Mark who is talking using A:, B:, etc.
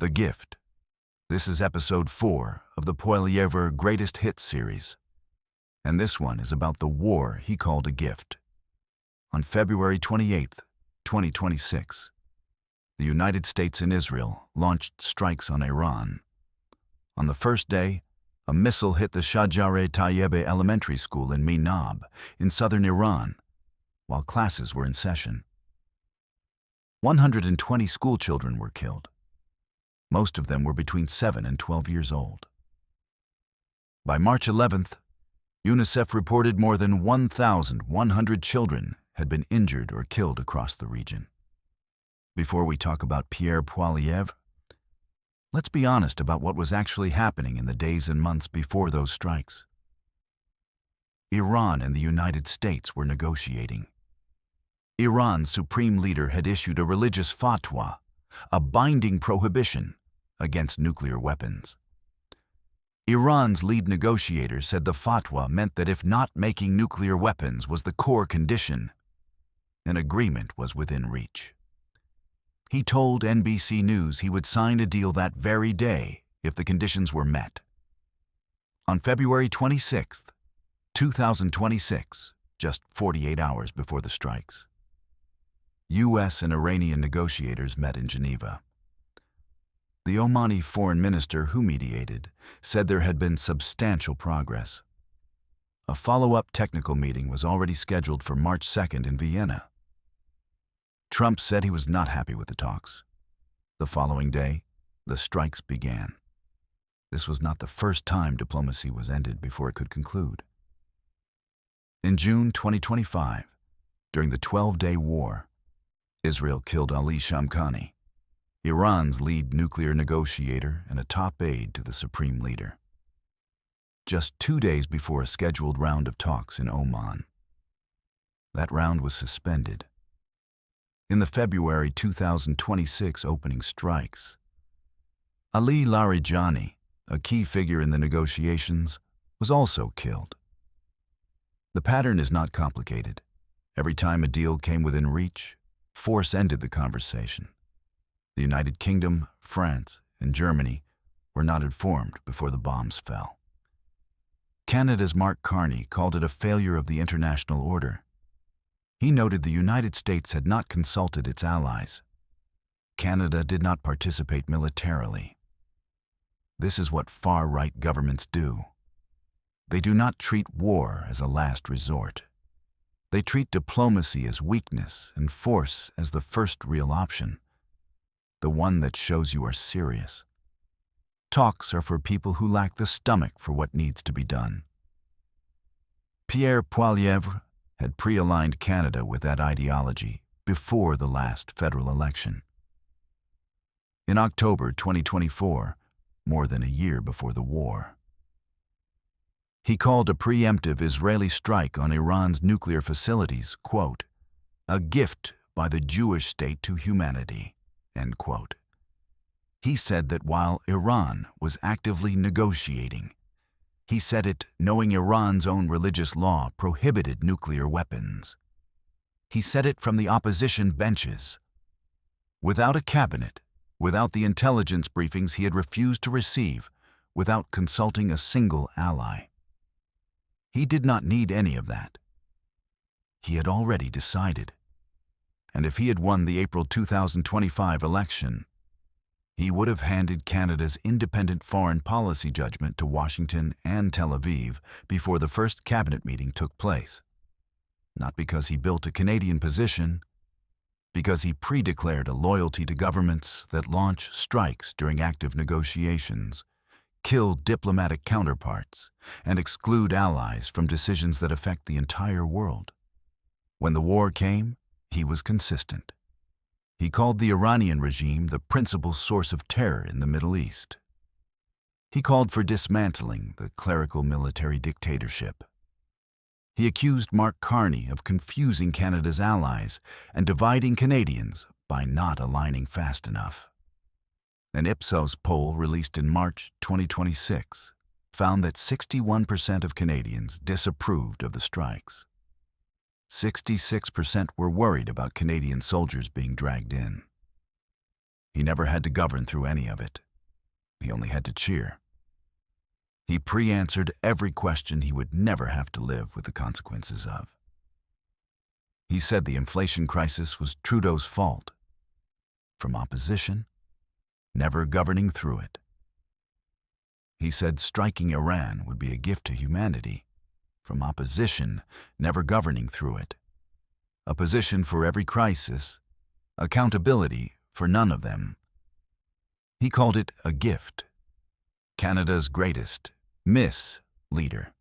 A: The Gift. This is episode 4 of the Poilievre Greatest Hits series, and this one is about the war he called a gift. On February 28, 2026, the United States and Israel launched strikes on Iran. On the first day, a missile hit the Shajareh Tayyebeh Elementary School in Minab, in southern Iran, while classes were in session. 120 schoolchildren were killed. Most of them were between 7 and 12 years old. By March 11th, UNICEF reported more than 1,100 children had been injured or killed across the region. Before we talk about Pierre Poilievre, let's be honest about what was actually happening in the days and months before those strikes. Iran and the United States were negotiating. Iran's supreme leader had issued a religious fatwa, a binding prohibition against nuclear weapons. Iran's lead negotiator said the fatwa meant that if not making nuclear weapons was the core condition, an agreement was within reach. He told NBC News he would sign a deal that very day if the conditions were met. On February 26, 2026, just 48 hours before the strikes, U.S. and Iranian negotiators met in Geneva. The Omani foreign minister who mediated said there had been substantial progress. A follow-up technical meeting was already scheduled for March 2nd in Vienna. Trump said he was not happy with the talks. The following day, the strikes began. This was not the first time diplomacy was ended before it could conclude. In June 2025, during the 12-day war, Israel killed Ali Shamkhani, Iran's lead nuclear negotiator and a top aide to the supreme leader, just 2 days before a scheduled round of talks in Oman. That round was suspended. In the February 2026 opening strikes, Ali Larijani, a key figure in the negotiations, was also killed. The pattern is not complicated. Every time a deal came within reach, force ended the conversation. The United Kingdom, France, and Germany were not informed before the bombs fell. Canada's Mark Carney called it a failure of the international order. He noted the United States had not consulted its allies. Canada did not participate militarily. This is what far-right governments do. They do not treat war as a last resort. They treat diplomacy as weakness and force as the first real option, the one that shows you are serious. Talks are for people who lack the stomach for what needs to be done. Pierre Poilievre had pre-aligned Canada with that ideology before the last federal election. In October 2024, more than a year before the war, he called a preemptive Israeli strike on Iran's nuclear facilities, quote, "a gift by the Jewish state to humanity," end quote. He said that while Iran was actively negotiating, he said it knowing Iran's own religious law prohibited nuclear weapons. He said it from the opposition benches. Without a cabinet, without the intelligence briefings he had refused to receive, without consulting a single ally. He did not need any of that. He had already decided. And if he had won the April 2025 election, he would have handed Canada's independent foreign policy judgment to Washington and Tel Aviv before the first cabinet meeting took place. Not because he built a Canadian position, because he pre-declared a loyalty to governments that launch strikes during active negotiations, kill diplomatic counterparts, and exclude allies from decisions that affect the entire world. When the war came, he was consistent. He called the Iranian regime the principal source of terror in the Middle East. He called for dismantling the clerical military dictatorship. He accused Mark Carney of confusing Canada's allies and dividing Canadians by not aligning fast enough. An Ipsos poll released in March 2026 found that 61% of Canadians disapproved of the strikes. 66% were worried about Canadian soldiers being dragged in. He never had to govern through any of it. He only had to cheer. He pre-answered every question he would never have to live with the consequences of. He said the inflation crisis was Trudeau's fault. From opposition, never governing through it. He said striking Iran would be a gift to humanity. From opposition, never governing through it. A position for every crisis, accountability for none of them. He called it a gift. Canada's greatest, Miss Leader.